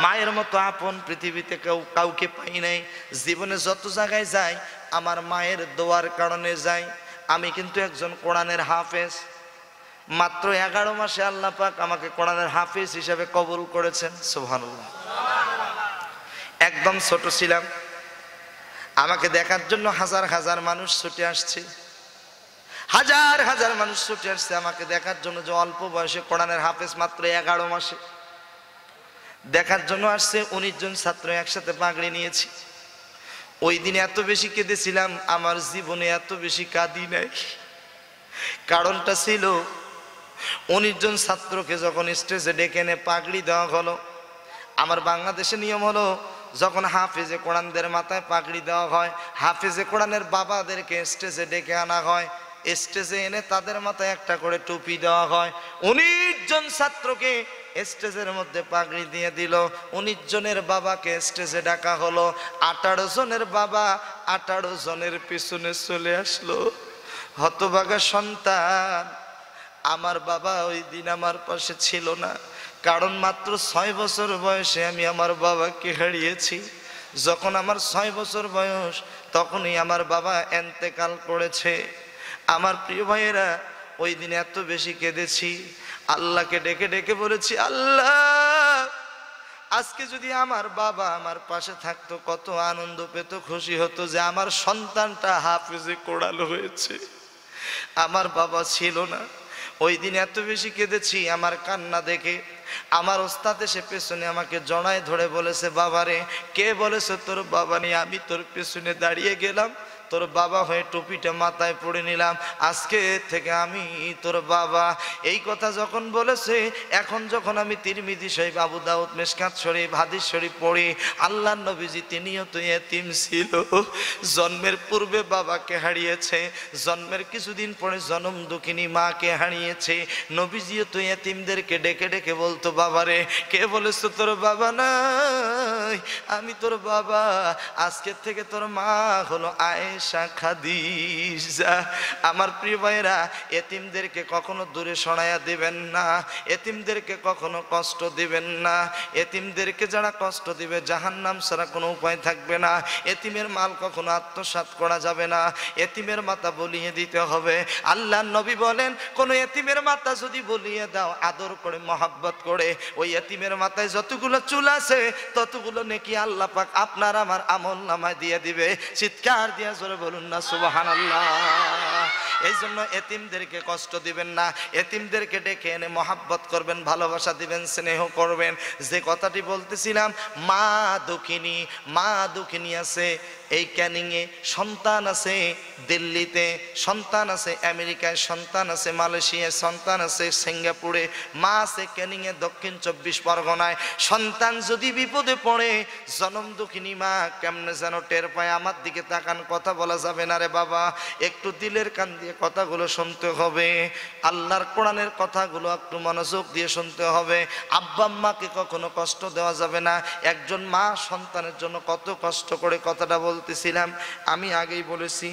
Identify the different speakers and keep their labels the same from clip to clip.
Speaker 1: মায়ের মতো আপন পৃথিবীতে কাউকে পাই নাই। জীবনে যত জায়গায় যাই আমার মায়ের দোয়ার কারণে যাই। আমি কিন্তু একজন কোরআনের হাফেজ। মাত্র 11 মাসে আল্লাহ পাক আমাকে কোরআনের হাফেজ হিসেবে কবুল করেছেন। সুবহানাল্লাহ। একদম ছোট ছিলাম, আমাকে দেখার জন্য হাজার হাজার মানুষ ছুটে আসছে, হাজার হাজার মানুষ ছুটে আসছে আমাকে দেখার জন্য, যে অল্প বয়সে কোরআনের হাফেজ মাত্র 11 মাসে দেখার জন্য আসছে। 19 জন ছাত্র একসাথে পাগড়ি নিয়েছি। ওই দিন এত বেশি কেঁদেছিলাম, আমার জীবনে এত বেশি কাঁদি নাই। কারণটা ছিল 19 জন ছাত্রকে যখন স্টেজে ডেকে এনে পাগড়ি দেওয়া হলো, আমার বাংলাদেশে নিয়ম হলো যখন হাফেজে কোরআনদের মাথায় পাগড়ি দেওয়া হয়, হাফেজে কোরআনের বাবাদেরকে স্টেজে ডেকে আনা হয়, স্টেজে এনে তাদের মাথায় একটা করে টুপি দেওয়া হয়। 19 জন ছাত্রকে স্টেজের মধ্যে পাগড়ি দিয়ে দিল। 19 জনের বাবাকে স্টেজে ডাকা হলো। 18 জনের বাবা 18 জনের পিছনে চলে আসলো। হতভাগা সন্তান, আমার বাবা ওই দিন আমার পাশে ছিল না, কারণ মাত্র 6 বছর বয়সে আমি আমার বাবাকে হারিয়েছি। যখন আমার 6 বছর বয়স তখনই আমার বাবা ইন্তেকাল করেছে। আমার প্রিয় ভাইয়েরা, ওই দিন এত বেশি কেঁদেছি, আল্লাহকে ডেকে ডেকে বলেছি, আল্লাহ আজকে যদি আমার বাবা আমার পাশে থাকতো কত আনন্দ পেত, খুশি হতো যে আমার সন্তানটা হাফেজে কোরআন হয়েছে। আমার বাবা ছিল না। ওই দিন এত বেশি কেঁদেছি, আমার কান্না দেখে আমার ওস্তাদ এসে পেছনে আমাকে জড়ায় ধরে বলেছে, বাবারে কে বলেছে তোর বাবা নেই? আমি তোর পেছনে দাঁড়িয়ে গেলাম, তোর বাবা হয়ে টুপিটা মাথায় পড়ে নিলাম, আজকে থেকে আমি তোর বাবা। এই কথা যখন বলেছে, এখন যখন আমি তিরমিজি শরীফ, আবু দাউদ, মিশকাত শরীফ, হাদিস শরীফ পড়ি, আল্লাহর নবীজি তিনিও তো এতিম ছিল, জন্মের পূর্বে বাবাকে হারিয়েছে, জন্মের কিছুদিন পরে জনম দুঃখিনী মাকে হারিয়েছে। নবীজিও তো এতিমদেরকে ডেকে ডেকে বলতো, বাবারে কে বলেছে তোর বাবা নাই? আমি তোর বাবা। আজকের থেকে তোর মা হলো আয়েশা খাদিজা। আমার প্রিয় ভাইরা, এতিমদেরকে কখনো দূরে সরাইয়া দিবেন না, এতিমদেরকে কখনো কষ্ট দিবেন না। এতিমদেরকে যারা কষ্ট দিবে জাহান্নাম ছাড়া কোনো উপায় থাকবে না। এতিমের মাল কখনো আত্মসাৎ করা যাবে না, এতিমের মাথা বলিয়ে দিতে হবে। আল্লাহর নবী বলেন, কোন এতিমের মাথা যদি বলিয়ে দাও আদর করে, মহব্বত করে, ওই এতিমের মাথায় যতগুলো চুল আছে ততগুলো নেকি আল্লাহ পাক আপনার আমার আমল নামায় দিয়ে দিবে। চিৎকার দিয়ে জোরে বলুন না সুবহানাল্লাহ। এই জন্য এতিমদেরকে কষ্ট দিবেন না, এতিমদেরকে ডেকে এনে মহাব্বত করবেন, ভালোবাসা দিবেন, স্নেহ করবেন। যে কথাটি বলতেছিলাম, মা দুঃখিনী আছে এই ক্যানিংয়ে, সন্তান আছে দিল্লিতে, সন্তান আছে আমেরিকায়, সন্তান আছে মালয়েশিয়ায়, সন্তান আছে সিঙ্গাপুরে, মা আছে ক্যানিংয়ে, দক্ষিণ 24 পরগনায়। সন্তান যদি বিপদে পড়ে, জনম দুঃখিনী মা কেমনে যেন টের পায়। আমার দিকে তাকান, কথা বলা যাবে না রে বাবা, একটু দিলের কান দিয়ে কথাগুলো শুনতে হবে, আল্লাহর কোরআনের কথাগুলো একটু মনোযোগ দিয়ে শুনতে হবে। আব্বা আম্মাকে কখনো কষ্ট দেওয়া যাবে না। একজন মা সন্তানের জন্য কত কষ্ট করে, কথাটা বলতেছিলাম আমি আগেই বলেছি,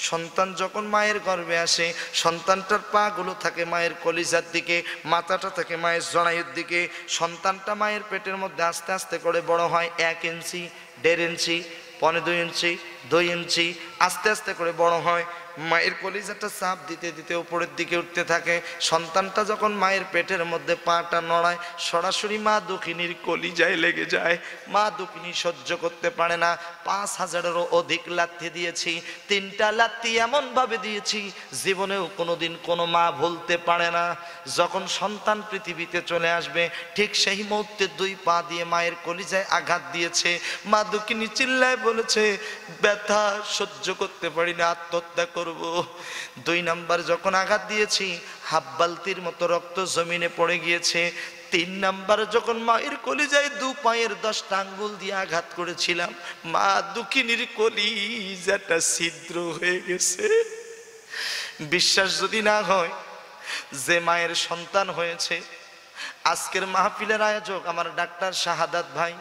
Speaker 1: সন্তান যখন মায়ের গর্ভে আসে, সন্তানটার পা গুলো থাকে মায়ের কলিজার দিকে, মাথাটা থাকে মায়ের জরায়ুর দিকে। সন্তানটা মায়ের পেটের মধ্যে আস্তে আস্তে করে বড় হয়, 1 ইঞ্চি, 1.5 ইঞ্চি, 1.25 ইঞ্চি, 2 ইঞ্চি, আস্তে আস্তে করে বড় হয়। মায়ের কলিজাটা চাপ দিতে দিতে উপরের দিকে উঠতে থাকে। সন্তানটা যখন মায়ের পেটের মধ্যে পাটা নড়ায়, সরাসরি মা দুঃখিনীর কলিজায় লেগে যায়। মা দুঃখিনী সহ্য করতে পারে না। 5000-এরও অধিক লাথি দিয়েছি, 3টা লাথি এমন ভাবে দিয়েছি জীবনেও কোনোদিন কোনো মা ভুলতে পারে না। যখন সন্তান পৃথিবীতে চলে আসবে, ঠিক সেই মুহূর্তে 2 পা দিয়ে মায়ের কলিজায় আঘাত দিয়েছে। মা দুঃখিনী চিল্লায় বলেছে, ব্যথা সহ্য করতে পারি না, আত্মহত্যা করব। 2 নাম্বার যখন আঘাত দিয়েছি, হাফ বালতির মতো রক্ত জমিনে পড়ে গিয়েছে। 3 নাম্বার যখন মায়ের কলিজায় 2 পায়ের 10টা আঙ্গুল দিয়ে আঘাত করেছিলাম, মা দুঃখিনীর কলিজাটা ছিদ্র হয়ে গেছে। বিশ্বাস যদি না হয় যে মায়ের সন্তান হয়েছে, আজকের মাহফিলের আয়োজক আমার ডাক্তার শাহাদাত ভাই,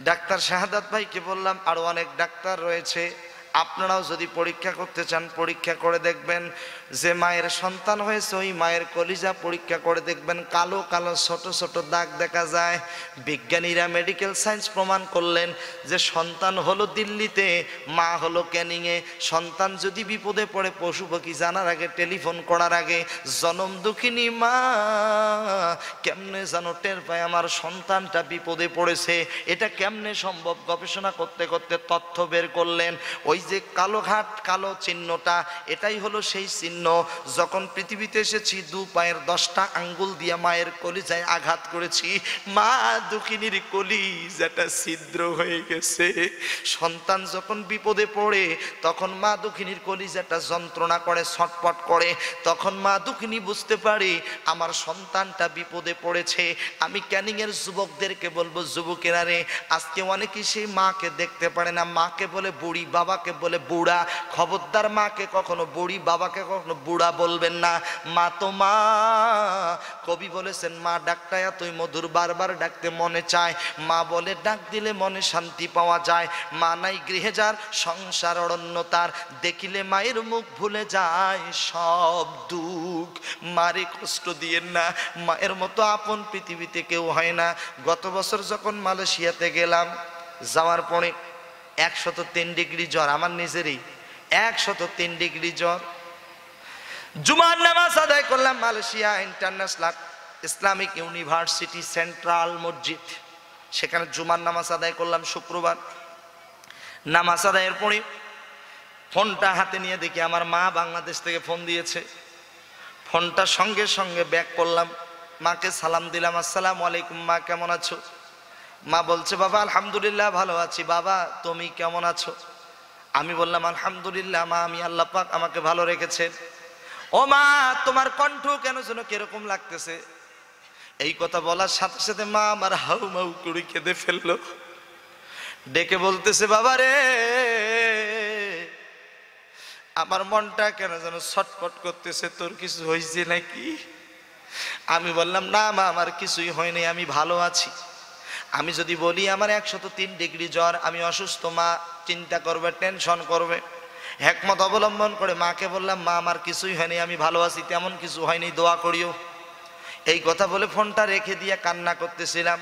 Speaker 1: ডাক্তার শাহাদাত ভাইকে বললাম আরো অনেক ডাক্তার রয়েছে, আপনারাও যদি পরীক্ষা করতে চান পরীক্ষা করে দেখবেন, যে মায়ের সন্তান হয়েছে ওই মায়ের কলিজা পরীক্ষা করে দেখবেন, কালো কালো ছোট ছোট দাগ দেখা যায়। বিজ্ঞানীরা মেডিকেল সায়েন্স প্রমাণ করলেন যে সন্তান হলো দিল্লিতে, মা হলো ক্যানিংয়ে। সন্তান যদি বিপদে পড়ে পশু পাখি জানার আগে, টেলিফোন করার আগে, জনম দুঃখিনী মা কেমনে যেন টের পায় আমার সন্তানটা বিপদে পড়েছে। এটা কেমনে সম্ভব? গবেষণা করতে করতে তথ্য বের করলেন, ওই যে কালো ঘাট কালো চিহ্নটা, এটাই হলো সেই চিহ্ন। যখন পৃথিবীতে এসেছি 2 পায়ের 10টা আঙ্গুল দিয়ে মায়ের কলিজায় আঘাত করেছি, মা দুঃখিনীর কলিজাটা ছিদ্র হয়ে গেছে। সন্তান যখন বিপদে পড়ে তখন মা দুঃখিনীর কলিজাটা যন্ত্রণা করে, ছটপট করে। তখন মা দুঃখিনী বুঝতে পারে আমার সন্তানটা বিপদে পড়েছে। আমি ক্যানিংয়ের যুবকদেরকে বলবো, যুবকেরা রে, আজকে অনেকেই সেই মাকে দেখতে পারে না। মাকে বলে বুড়ি, বাবাকে বলে বুড়া। খবরদার মাকে কখনো বুড়ি, বাবাকে কখনো বুড়া বলবেন না। মা তো মা। কবি বলেছেন, মা ডাকটা এতই মধুর, বারবার ডাকতে মনে চায়। মা বলে ডাক দিলে মনে শান্তি পাওয়া যায়। মা নাই গৃহে যার, সংসার অরণ্য তার, দেখিলে মায়ের মুখ ভুলে যায় সব দুঃখ। মারে কষ্ট দিয়েন না, মায়ের মতো আপন পৃথিবীতে কেউ হয় না। গত বছর যখন মালয়েশিয়াতে গেলাম, যাওয়ার পরে 103 ডিগ্রি জ্বর, আমার নিজেরই 103 ডিগ্রি জ্বর। জুমার নামাজ আদায় করলাম Malaysia international Islamic university central মসজিদ, সেখানে জুমার নামাজ আদায় করলাম শুক্রবার। নামাজ আদায়ের পরে ফোনটা হাতে নিয়ে দেখি আমার মা বাংলাদেশ থেকে ফোন দিয়েছে। ফোনটা সঙ্গে সঙ্গে ব্যাক করলাম, মাকে সালাম দিলাম, আসসালামু আলাইকুম মা, কেমন আছো? মা বলছে, বাবা আলহামদুলিল্লাহ ভালো আছি। বাবা তুমি কেমন আছো? আমি বললাম, আলহামদুলিল্লাহ মা, আমি আল্লাহ পাক আমাকে ভালো রেখেছেন। ও মা, তোমার কণ্ঠ কেন যেন কিরকম লাগতেছে। এই কথা বলার সাথে সাথে মা আমার হাউ মাউ করে কেঁদে ফেললো। ডেকে বলতেছে, বাবা রে, আমার মনটা কেন যেন ছটফট করতেছে, তোর কিছু হয়েছে নাকি? আমি বললাম, না মা, আমার কিছুই হয়নি, আমি ভালো আছি। আমি যদি বলি আমার 103 ডিগ্রি জ্বর, আমি অসুস্থ, মা চিন্তা করবে, টেনশন করবে। হিকমত অবলম্বন করে মাকে বললাম, মা আমার কিছুই হয়নি, আমি ভালো আছি, তেমন কিছু হয়নি, দোয়া করিও। এই কথা বলে ফোনটা রেখে দিয়ে কান্না করতেছিলাম।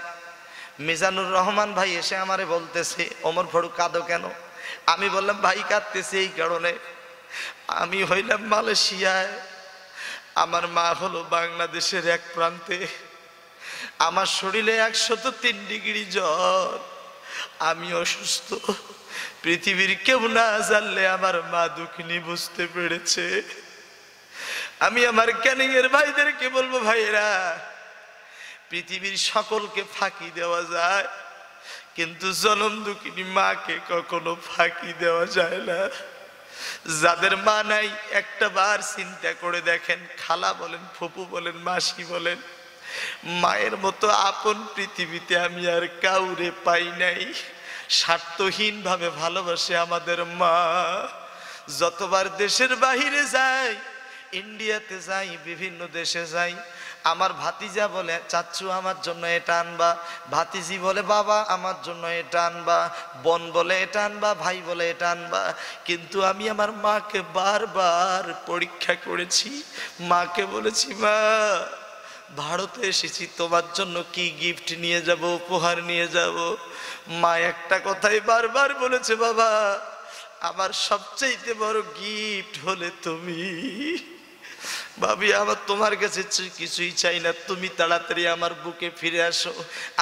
Speaker 1: মিজানুর রহমান ভাই এসে আমারে বলতেছে, ওমর ফারুক কাঁদো কেন? আমি বললাম, ভাই কাঁদতেছে এই কারণে, আমি হইলাম মালয়েশিয়ায়, আমার মা হলো বাংলাদেশের এক প্রান্তে, আমার শরীরে 103 ডিগ্রি জ্বর, আমি অসুস্থ। পৃথিবীর কেউ না জানলে আমার মা দুঃখিনী বুঝতে পেরেছে। আমি আমার ক্যানিংয়ের ভাইদেরকে বলবো, ভাইরা, পৃথিবীর সকলকে ফাঁকি দেওয়া যায়, কিন্তু জনম দুঃখিনী মাকে কখনো ফাঁকি দেওয়া যায় না। যাদের মা নাই একটা বার চিন্তা করে দেখেন, খালা বলেন, ফুপু বলেন, মাসি বলেন, মায়ের মতো আপন পৃথিবীতে আমি আর কাউরে পাই নাই। স্বার্থহীন ভাবে ভালোবাসে আমাদের মা। যতবার দেশের বাহিরে যাই, ইন্ডিয়াতে যাই, বিভিন্ন দেশে যাই, আমার ভাতিজা বলে, চাচ্চু আমার জন্য এটা আনবা, ভাতিজি বলে, বাবা আমার জন্য এটা আনবা, বোন বলে এটা আনবা, ভাই বলে এটা আনবা। কিন্তু আমি আমার মাকে বারবার পরীক্ষা করেছি। মাকে বলেছি, মা ভারতে এসেছি, তোমার জন্য কি গিফট নিয়ে যাব, উপহার নিয়ে যাব। মা একটা কথাই বারবার বলেছে, বাবা আমার সবচেয়ে বড় গিফট হলে তুমি। ভাবি, আমার তোমার কাছে কিছুই চাই না, তুমি তাড়াতাড়ি আমার বুকে ফিরে আসো।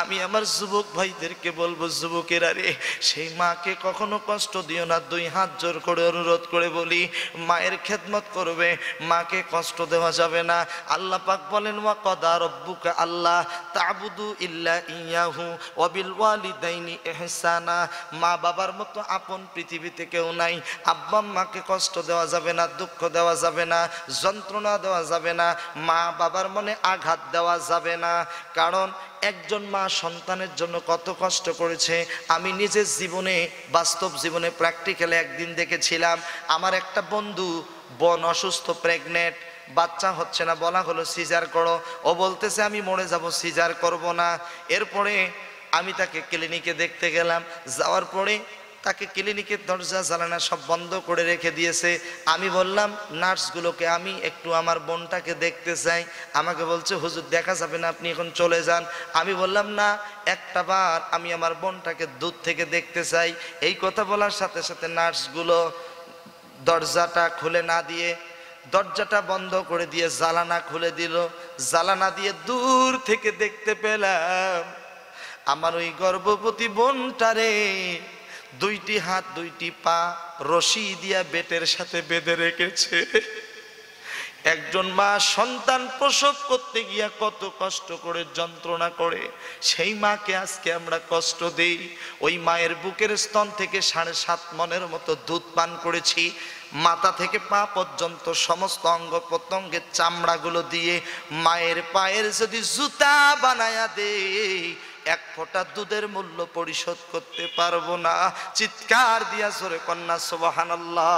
Speaker 1: আমি আমার যুবক ভাইদেরকে বলবো, যুবকেরা রে, সেই মাকে কখনো কষ্ট দিও না। 2 হাত জোর করে অনুরোধ করে বলি, মায়ের খেদমত করবে, মাকে কষ্ট দেওয়া যাবে না। আল্লাহ পাক বলেন, ওয়া কাদা রাব্বুকা আল্লাহ তা'বুদু ইল্লা ইয়াহু ওয়া বিল ওয়ালিদাইনি ইহসানা। মা বাবার মতো আপন পৃথিবীতে কেউ নাই। আব্বা আম্মাকে কষ্ট দেওয়া যাবে না, দুঃখ দেওয়া যাবে না, যন্ত্রণা দেওয়া যাবে না, মা বাবার মনে আঘাত দেওয়া যাবে না। কারণ একজন মা সন্তানের জন্য কত কষ্ট করেছে আমি নিজের জীবনে, বাস্তব জীবনে প্র্যাকটিক্যালে একদিন দেখেছিলাম। আমার একটা বন্ধু, বোন অসুস্থ, প্রেগনেন্ট, বাচ্চা হচ্ছে না, বলা হলো সিজার করো। ও বলতেছে আমি মরে যাব, সিজার করব না। এরপরে আমি তাকে ক্লিনিকে দেখতে গেলাম। যাওয়ার পরে তাকে ক্লিনিকের দরজা জানালা সব বন্ধ করে রেখে দিয়েছে। আমি বললাম নার্সগুলোকে আমি একটু আমার বোনটাকে দেখতে চাই। আমাকে বলছে হুজুর দেখা যাবে না, আপনি এখন চলে যান। আমি বললাম না, একটা বার আমি আমার বোনটাকে দূর থেকে দেখতে চাই। এই কথা বলার সাথে সাথে নার্সগুলো দরজাটা খুলে না দিয়ে, দরজাটা বন্ধ করে দিয়ে জানালা খুলে দিল। জানালা দিয়ে দূর থেকে দেখতে পেলাম আমার ওই গর্ভবতী বোনটারে দুইটি হাত দুইটি পা রশি দিয়া বেতের সাথে বেঁধে রেখেছে। একজন মা সন্তান প্রসব করতে গিয়া কত কষ্ট করে যন্ত্রণা করে, সেই মাকে আজকে আমরা কষ্ট দেই। ওই মায়ের বুকের স্তন থেকে 7.5 মণের মতো দুধ পান করেছি। মাথা থেকে পা পর্যন্ত সমস্ত অঙ্গ প্রত্যঙ্গের চামড়াগুলো দিয়ে মায়ের পায়ের যদি জুতা বানায়া দেই, 1 ফোঁটা দুধের মূল্য পরিশোধ করতে পারবো না। চিৎকার দিয়া জোরে কন্যা সুবহানাল্লাহ।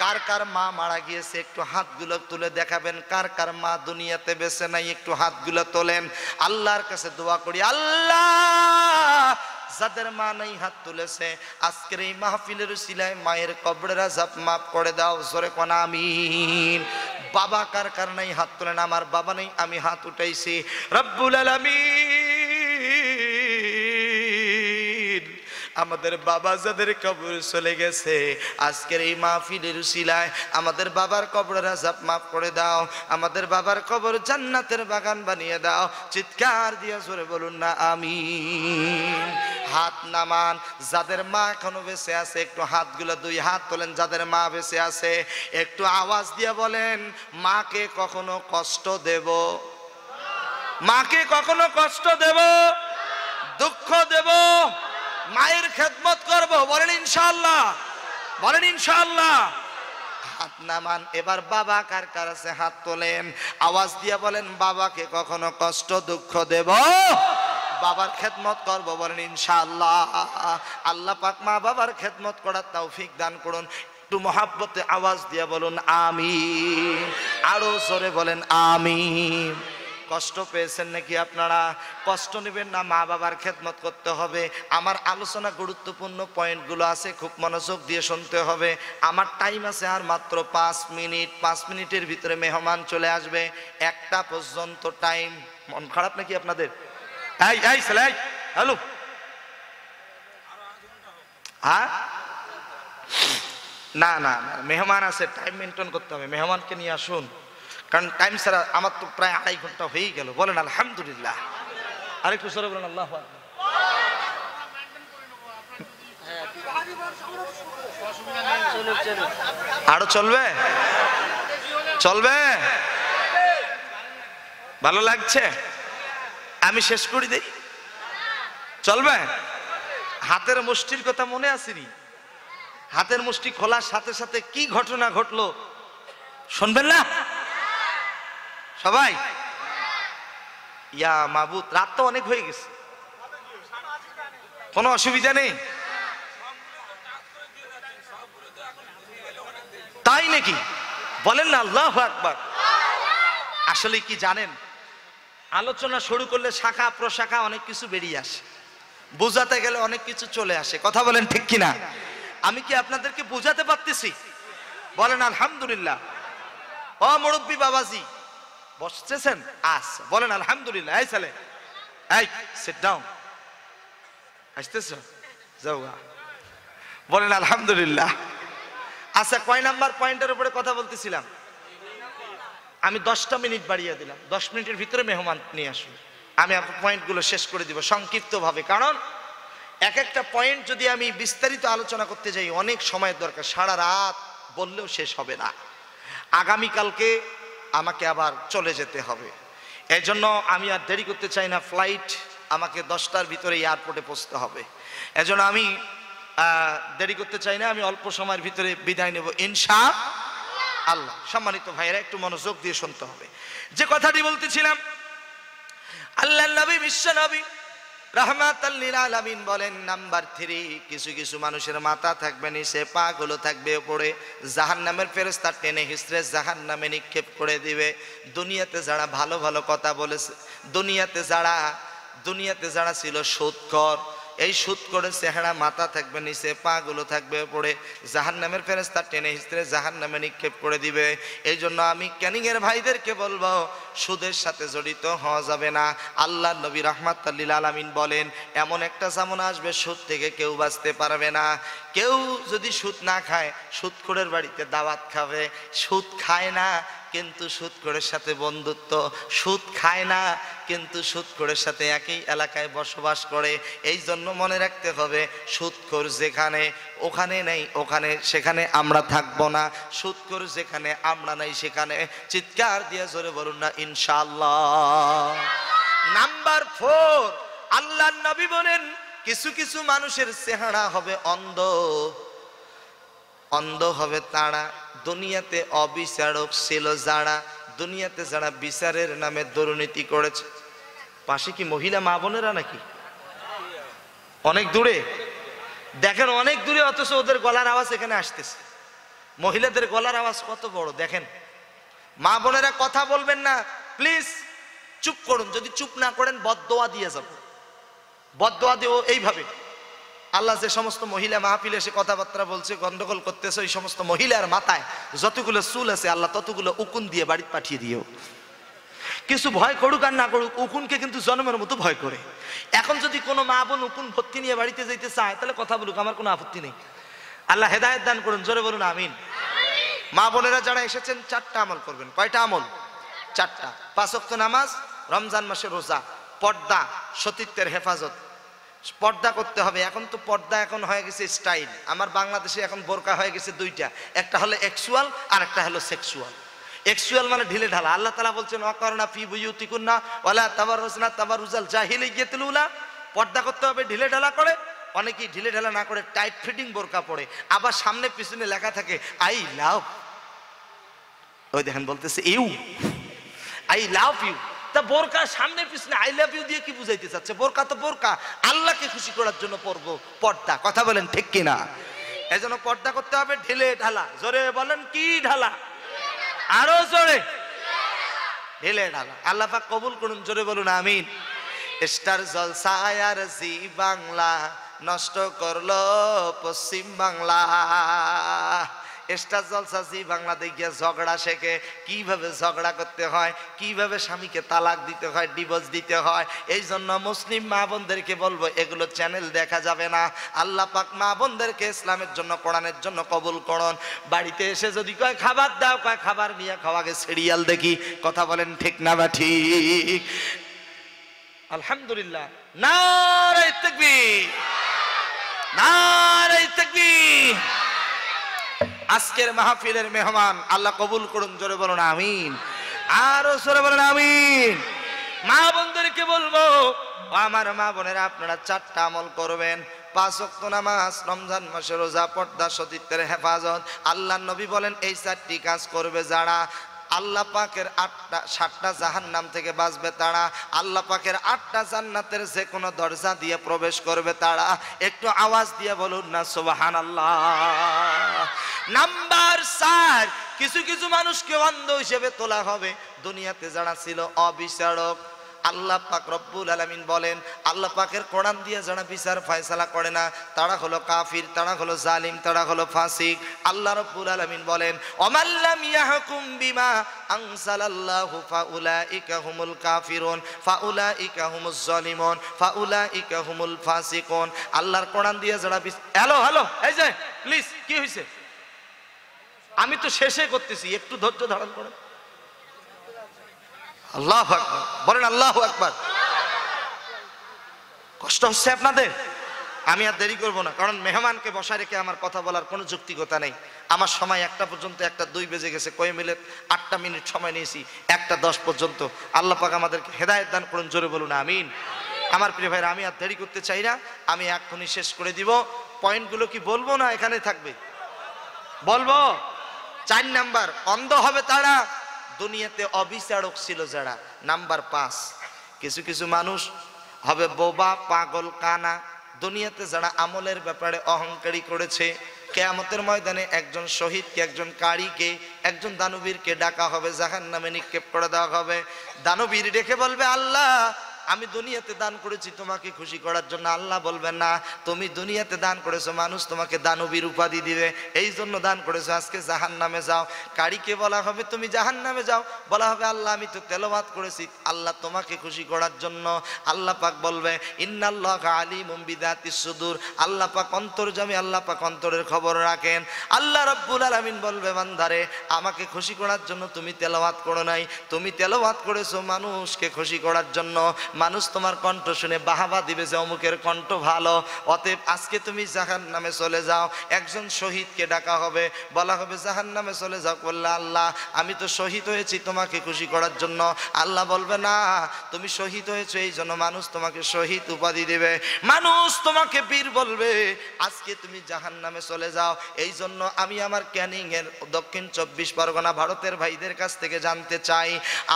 Speaker 1: কার কার মা মারা গিয়েছে একটু হাতগুলো তুলে দেখাবেন। কার কার মা দুনিয়াতে বেঁচে নাই একটু হাতগুলো তোলেন। আল্লাহর কাছে দোয়া করি, আল্লাহ যাদের মা নাই হাত তুলেছে আজকের এই মাহফিলের উসিলায় মায়ের কবরের আযাব মাফ করে দাও। জোরে কোন আমিন। বাবা কার কার নাই হাত তোলেন। আমার বাবা নেই, আমি হাত উঠাইছি। রব্বুল আলামিন আমাদের বাবা যাদের কবর চলে গেছে আজকের এই মাহফিলের উসিলায় আমাদের বাবার কবরের আযাব মাফ করে দাও। আমাদের বাবার কবর জান্নাতের বাগান বানিয়ে দাও। চিৎকার দিয়ে জোরে বলুন না আমিন। হাত নামান। যাদের মা এখনো বেঁচে আছে একটু হাতগুলো 2 হাত তোলেন। যাদের মা বেঁচে আছে একটু আওয়াজ দিয়ে বলেন, মাকে কখনো কষ্ট দেব? মাকে কখনো কষ্ট দেব? দুঃখ দেব? মায়ের খেদমত করব? বলেন ইনশাআল্লাহ। বলেন ইনশাআল্লাহ। হাত নামান। এবার বাবা কার কার আছে হাত তোলেন। আওয়াজ দিয়ে বলেন, বাবাকে কখনো কষ্ট দুঃখ দেব? বাবার খেদমত করব? বলেন ইনশাআল্লাহ। আল্লাহ পাক মা বাবার খেদমত করার তৌফিক দান করুন। একটু মহাব্বতে আওয়াজ দিয়ে বলুন আমিন। আরো জোরে বলেন আমিন। কষ্ট পেয়েছেন নাকি আপনারা? কষ্ট নেবেন না, মা বাবার খেদমত করতে হবে। আমার আলোচনা গুরুত্বপূর্ণ পয়েন্টগুলো আছে, খুব মনোযোগ দিয়ে শুনতে হবে। আমার টাইম আছে আর মাত্র 5 মিনিট। 5 মিনিটের ভিতরে মেহমান চলে আসবে। 1টা পর্যন্ত টাইম। মন খারাপ নাকি আপনাদের? এই এই ছেলে, হ্যালো, হ্যাঁ না না না, মেহমান আছে, টাইম মেনটেন করতে হবে। মেহমানকে নিয়ে আসুন, কারণ টাইম ছাড়া আমার তো প্রায় 2.5 ঘন্টা হয়েই গেল। বলেন আলহামদুলিল্লাহ। আরেকটু সরে বলেন আল্লাহু আকবার। আরো চলবে? চলবে? ভালো লাগছে? আমি শেষ করে দেই। চলবে? হাতের মুষ্টির কথা মনে আসেনি? হাতের মুষ্টি খোলার সাথে সাথে কি ঘটনা ঘটলো শুনবেন না সবাই? ইয়া মাবুদ, রাত তো অনেক হয়ে গেছে, কোনো অসুবিধা নেই। তাই নাকি? বলেন না আল্লাহু আকবার। আসলে কি জানেন, আলোচনা শুরু করলে শাখা প্রশাখা অনেক কিছু বেরিয়ে আসে, বোঝাতে গেলে অনেক কিছু চলে আসে। কথা বলেন ঠিক কিনা? আমি কি আপনাদেরকে বোঝাতে পারতেছি? বলেন আলহামদুলিল্লাহ। ও মুরব্বী বাবাজি বসতেছেন? আচ্ছা বলেন আলহামদুলিল্লাহ। এই ছেলে, এই সিট ডাউন। আসতেছ? যাও। বলেন আলহামদুলিল্লাহ। আচ্ছা, কয় নাম্বার পয়েন্টের উপরে কথা বলতেছিলাম? আমি 10টা মিনিট বাড়িয়ে দিলাম। 10 মিনিটের ভিতরে মেহমান নিয়ে আসুন। আমি আপনার পয়েন্টগুলো শেষ করে দিব সংক্ষিপ্তভাবে, কারণ এক একটা পয়েন্ট যদি আমি বিস্তারিত আলোচনা করতে যাই অনেক সময়ের দরকার, সারা রাত বললেও শেষ হবে না। আগামীকালকে আমাকে আবার চলে যেতে হবে, এই জন্য আমি আর দেরি করতে চাই না। ফ্লাইট আমাকে 10টার ভিতরে এয়ারপোর্টে পৌঁছতে হবে, এজন্য আমি দেরি করতে চাই না। আমি অল্প সময়ের ভিতরে বিদায় নেব ইনশাআল্লাহ। সম্মানিত ভাইয়েরা, একটু মনোযোগ দিয়ে শুনতে হবে। যে কথাটি বলতেছিলাম, আল্লাহর নবী বিশ্ব নবী রাহমাতাল লিল আলামিন বলেন, নাম্বার 3, কিছু কিছু মানুষের মাথা থাকবে নিচে, পা গুলো থাকবে উপরে। জাহান্নামের ফেরেশতা টেনে হিচড়ে জাহান্নামে নিক্ষেপ করে দিবে। দুনিয়াতে যারা ভালো ভালো কথা বলেছে, দুনিয়াতে যারা ছিল সুদখোর, এই সুদ করে চেহারা মাথা থাকবে নিচে, পা গুলো থাকবে পড়ে, জাহান্নামের ফেরেশতা টেনে হিস্ত্রে জাহান্নামে নিক্ষেপ করে দিবে। এই জন্য আমি ক্যানিং এর ভাইদেরকে বলবো সুদের সাথে জড়িত হওয়া যাবে না। আল্লাহ নবী রাহমাতুল লিল আলামিন বলেন এমন একটা জামানা আসবে সুদ থেকে কেউ বাঁচতে পারবে না। কেউ যদি সুদ না খায়, সুদখোরের বাড়িতে দাওয়াত খাবে, সুদ খায় না কিন্তু সুদখোরের সাথে বন্ধুত্ব, সুদ খায় না কিন্তু সুদখোরের সাথে একই এলাকায় বসবাস করে। এই জন্য মনে রাখতে হবে সুদখোর যেখানে ওখানে নেই, ওখানে সেখানে আমরা থাকবো না। সুদখোর যেখানে আমরা নাই সেখানে চিৎকার দিয়ে জোরে বলুন না ইনশাআল্লাহ। নাম্বার 4, আল্লাহর নবী বলেন কিছু কিছু মানুষের চেহারা হবে অন্ধ। অন্ধ হবে তারা দুনিয়াতে অবিচারক ছিল যারা, দুনিয়াতে যারা বিচারের নামে দুর্নীতি করেছে। পাশে কি মহিলা মা বোনেরা নাকি? অনেক দূরে দেখেন, অনেক দূরে, অথচ ওদের গলার আওয়াজ এখানে আসতেছে। মহিলাদের গলার আওয়াজ কত বড় দেখেন। মা বোনেরা কথা বলবেন না প্লিজ, চুপ করুন। যদি চুপ না করেন বদদোয়া দিয়ে যাব, বদদোয়া দিও এইভাবে। আল্লাহ যে সমস্ত মহিলা মাহফিলে এসে কথাবার্তা বলছে, গন্ডগোল করতেছে, ওই সমস্ত মহিলার মাথায় যতগুলো চুল আছে আল্লাহ ততগুলো উকুন দিয়ে বাড়ি পাঠিয়ে দিও। কিছু ভয় করুক আর না করুক, উকুনকে কিন্তু জন্মের মতো ভয় করে। এখন যদি কোনো মা বোন উকুন ভর্তি নিয়ে বাড়িতে যেতে চায় তাহলে কথা বলুক, আমার কোনো আপত্তি নেই। আল্লাহ হেদায়েত দান করুন, জোরে বলুন আমিন। মা বোনেরা যারা এসেছেন 4টা আমল করবেন। কয়টা আমল? 4টা। 5 ওয়াক্ত নামাজ, রমজান মাসে রোজা, পর্দা, সতীত্বের হেফাজত। পর্দা করতে হবে। এখন তো পর্দা এখন হয়ে গেছে স্টাইল। আমার বাংলাদেশে এখন বোরকা হয়ে গেছে 2টা, একটা হলো অ্যাকচুয়াল আর একটা হলো সেক্সুয়াল। অ্যাকচুয়াল মানে ঢিলে ঢালা। আল্লাহ তাআলা বলছেন ওয়াকারনা ফি বুয়ুতিকুন্না ওয়ালা তাবাররুজনা তাবাররুজাল জাহিলিয়্যাতিল উলা। পর্দা করতে হবে ঢিলে ঢালা করে। অনেকেই ঢিলে ঢালা না করে টাইট ফিটিং বোরকা পরে, আবার সামনে পিছনে লেখা থাকে আই লাভ। ওই দেখেন বলতেছে ইউ, আই লাভ ইউ। তা বোরকা সামনে পিছনে আই লাভ ইউ দিয়ে কি বুঝাইতে চাচ্ছে? বোরকা তো বোরকা, আল্লাহকে খুশি করার জন্য পরবো পর্দা। কথা বলেন ঠিক কিনা? এজন্য পর্দা করতে হবে ঢিলে ঢালা। জোরে বলেন কি ঢালা? আরো জোরে, ঢিলে ঢালা। আল্লাহ পাক কবুল করুন, জোরে বলুন আমিন। স্টার জলসায় আর জি বাংলা নষ্ট করলো পশ্চিম বাংলা। স্টার জলসা জি বাংলা দেখিয়ে ঝগড়া শেখে, কিভাবে ঝগড়া করতে হয়, কিভাবে স্বামীকে তালাক দিতে হয়, ডিভোর্স দিতে হয়। এই জন্য মুসলিম মা বোনদেরকে বলবো এগুলো চ্যানেল দেখা যাবে না। আল্লাহ পাক মা বোনদেরকে ইসলামের জন্য, কোরআনের জন্য কবুল করুন। বাড়িতে এসে যদি কয় খাবার দাও, কয় খাবার নিয়ে খাওয়াকে সিরিয়াল দেখি। কথা বলেন ঠিক না বা ঠিক? আলহামদুলিল্লাহ, নারে তাকবীর, নারে তাকবীর। আজকের মাহফিলের মেহমান আল্লাহ কবুল করুন, জোরে বলুন আমিন। আরো জোরে বলুন আমিন। মা বোনদেরকে বলবো, আমার মা বোনেরা আপনারা 4টা আমল করবেন। 5 ওয়াক্ত নামাজ, রমজান মাসে রোজা, পর্দা, সতীত্বের হেফাজত। আল্লাহ নবী বলেন এই 4টি কাজ করবে যারা, আল্লাহ পাকের 7টা জাহান্নাম থেকে বাঁচবে তারা, আল্লাহ পাকের 8টা জান্নাতের যে কোনো দরজা দিয়ে প্রবেশ করবে তারা। একটু আওয়াজ দিয়ে বলুন না সুবহানাল্লাহ। নাম্বার 4, কিছু কিছু মানুষকে অন্ধ হিসেবে তোলা হবে। দুনিয়াতে যারা ছিল অবিচারক, আল্লাহ পাক রব্বুল আলামিন বলেন আল্লাহ পাকের কোরআন দিয়ে যারা বিচার ফয়সালা করে না তারা হলো কাফির, তারা হলো জালিম, তারা হলো ফাসিক। আল্লাহ রব্বুল আলামিন বলেন ওয়ামাল্লাম ইয়াহকুম বিমা আনজালাল্লাহু ফাউলাইকা হুমুল কাফিরুন ফাউলাইকা হুমুজ জালিমুন ফাউলাইকা হুমুল ফাসিকুন। আল্লাহর কোরআন দিয়ে যারা হ্যালো হ্যালো, এই যে প্লিজ, কি হইছে? আমি তো শেষে করতেছি, একটু ধৈর্য ধারণ করেন। আল্লাহু আকবার বলেন, আল্লাহু আকবার। কষ্ট হচ্ছে আপনাদের? আমি আর দেরি করব না, কারণ মেহমানকে বসায় রেখে আমার কথা বলার কোনো যৌক্তিকতা নেই। আমার সময় 1টা পর্যন্ত, 1:02 বেজে গেছে। কয় মিলে 8টা মিনিট সময় নিয়েছি, 1:10 পর্যন্ত। আল্লাহ পাক আমাদেরকে হেদায়েত দান করুন, জোরে বলুন আমিন। আমার প্রিয় ভাইরা, আমি আর দেরি করতে চাই না, আমি এক্ষুনি শেষ করে দিব। পয়েন্টগুলো কি বলবো না এখানে থাকবে? বলবো। 4 নাম্বার, অন্ধ হবে তারা দুনিয়াতে অবিচারক ছিল যারা। নাম্বার 5, কিছু কিছু মানুষ হবে বোবা, পাগল, কানা। দুনিয়াতে যারা আমলের ব্যাপারে অহংকারী করেছে, কিয়ামতের ময়দানে একজন শহীদকে, একজন কারীকে, একজন দানবীরকে ডাকা হবে, জাহান্নামে নিক্ষেপ করে দেওয়া হবে। দানবীর ডেকে বলবে আল্লাহ আমি দুনিয়াতে দান করেছি তোমাকে খুশি করার জন্য। আল্লাহ বলবেন না, তুমি দুনিয়াতে দান করেছো, মানুষ তোমাকে দানবীর উপাধি দিবে, এই জন্য দান করেছো, আজকে জাহান্নামে যাও। কারিকে বলা হবে তুমি জাহান্নামে যাও, বলা হবে আল্লাহ আমি তো তেলাওয়াত করেছি আল্লাহ তোমাকে খুশি করার জন্য। আল্লাহ পাক বলবে ইন্নাল্লাহা আলিমুম বিযাতিস সুদূর, আল্লাহ পাক অন্তর্যামী, আল্লাহ পাক অন্তরের খবর রাখেন। আল্লাহ রাব্বুল আলামিন বলবে বান্দারে আমাকে খুশি করার জন্য তুমি তেলাওয়াত করো নাই, তুমি তেলাওয়াত করেছো মানুষকে খুশি করার জন্য। মানুষ তোমার কণ্ঠ শুনে বাহাবা দিবে যে অমুকের কণ্ঠ ভালো, অতএব আজকে তুমি জাহান্নামে চলে যাও। একজন শহীদকে ডাকা হবে, বলা হবে জাহান্নামে চলে যাও, বললে আল্লাহ আমি তো শহীদ হয়েছি তোমাকে খুশি করার জন্য। আল্লাহ বলবে না, তুমি শহীদ হয়েছো এই জন্য মানুষ তোমাকে শহীদ উপাধি দেবে, মানুষ তোমাকে বীর বলবে। আজকে তুমি জাহান্নামে চলে যাও। এই জন্য আমি আমার ক্যানিং এর দক্ষিণ 24 পরগনা ভারতের ভাইদের কাছ থেকে জানতে চাই,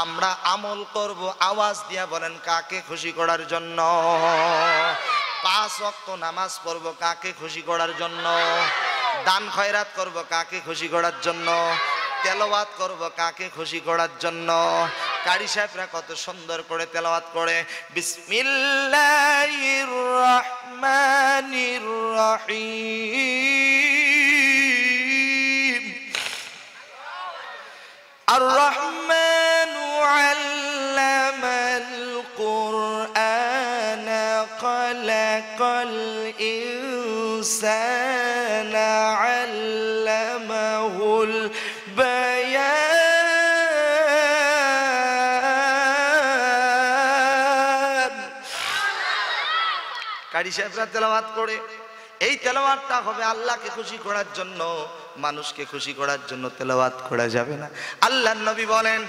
Speaker 1: আমরা আমল করব, আওয়াজ দিয়া বলেন কাকে খুশি করার জন্য? 5 ওয়াক্ত নামাজ পড়ব কাকে খুশি করার জন্য? দান খয়রাত করব কাকে খুশি করার জন্য? তেলাওয়াত করব কাকে খুশি করার জন্য? কারি সাহেবরা কত সুন্দর করে তেলাওয়াত করে, বিসমিল্লাহির রহমানির রহিম, আর রহমানু আল্লামাল কুরআনা খালাকাল ইনসানা আল্লামাহুল বায়ান। কারি সাহেবরা তেলাওয়াত করে, এই তেলাওয়াতটা হবে আল্লাহকে খুশি করার জন্য, মানুষকে খুশি করার জন্য তেলাওয়াত করা যাবে না। আল্লাহর নবী বলেন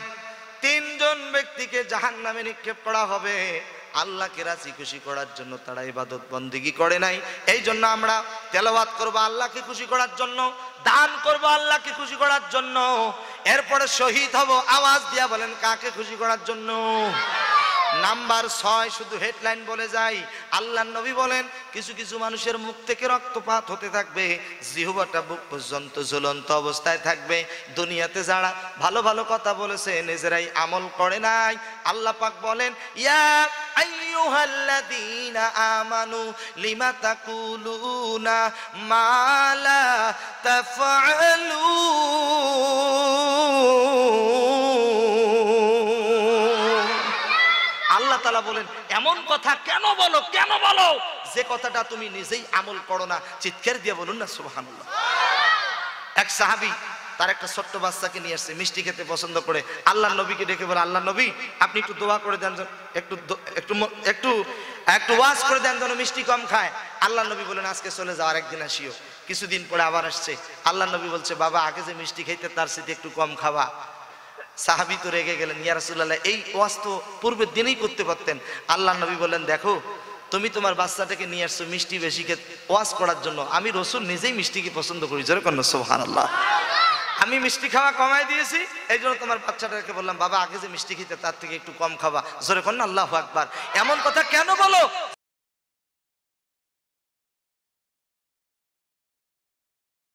Speaker 1: 3 জন ব্যক্তিকে জাহান্নামে নিক্ষেপ করা হবে, আল্লাহকে রাজি খুশি করার জন্য তারা ইবাদত বন্দেগী করে নাই। এই জন্য আমরা তেলাওয়াত করব আল্লাহকে খুশি করার জন্য, দান করব আল্লাহকে খুশি করার জন্য, এরপরে শহীদ হব, আওয়াজ দিয়া বলেন কাকে খুশি করার জন্য? নাম্বার 6 শুধু হেডলাইন বলে যাই। আল্লাহর নবী বলেন কিছু কিছু মানুষের মুখ থেকে রক্তপাত হতে থাকবে, জিহ্বাটা বুক পর্যন্ত ঝুলন্ত অবস্থায় থাকবে। দুনিয়াতে যারা ভালো ভালো কথা বলেছে নিজেরাই আমল করে নাই। আল্লাহ পাক বলেন ইয়া আইয়ুহাল্লাযীনা আমানু লিমা তাকুলুনা মা লা তাফআলুন। আল্লাহ তাআলা বলেন এমন কথা কেন বলো, কেন বলো যে কথাটা তুমি নিজেই আমল করো না? চিৎকার দিয়ে বলুন না সুবহানাল্লাহ। এক সাহাবী তার একটা ছোট্ট বাচ্চাকে নিয়ে আসছে, মিষ্টি খেতে পছন্দ করে। আল্লাহর নবীকে ডেকে বলে আল্লাহর নবী আপনি একটু দোয়া করে দেন, একটু একটু একটু একটু ওয়াজ করে দেন যেন মিষ্টি কম খায়। আল্লাহর নবী বলেন আজকে চলে যাও, আরেকদিন আসিও। কিছুদিন পরে আবার আসছে, আল্লাহর নবী বলছে বাবা আগে যে মিষ্টি খাইতে তার সাথে একটু কম খাওয়া। সাহাবী তো রেগে গেলেন, ইয়া রাসূলুল্লাহ এই ওয়াজ তো পূর্বের দিনেই করতে পারতেন। আল্লাহর নবী বললেন দেখো তুমি তোমার বাচ্চাটাকে নিয়ে আসছো মিষ্টি বেশি খেতে ওয়াজ করার জন্য, আমি রাসূল নিজেই মিষ্টিকে পছন্দ করি, জোরে কন্যা সুবহানাল্লাহ। আমি মিষ্টি খাওয়া কমাই দিয়েছি, এই জন্য তোমার বাচ্চাটাকে বললাম বাবা আগে যে মিষ্টি খেতে তার থেকে একটু কম খাওয়া, জোরে কন্যা আল্লাহু আকবার। এমন কথা কেন বলো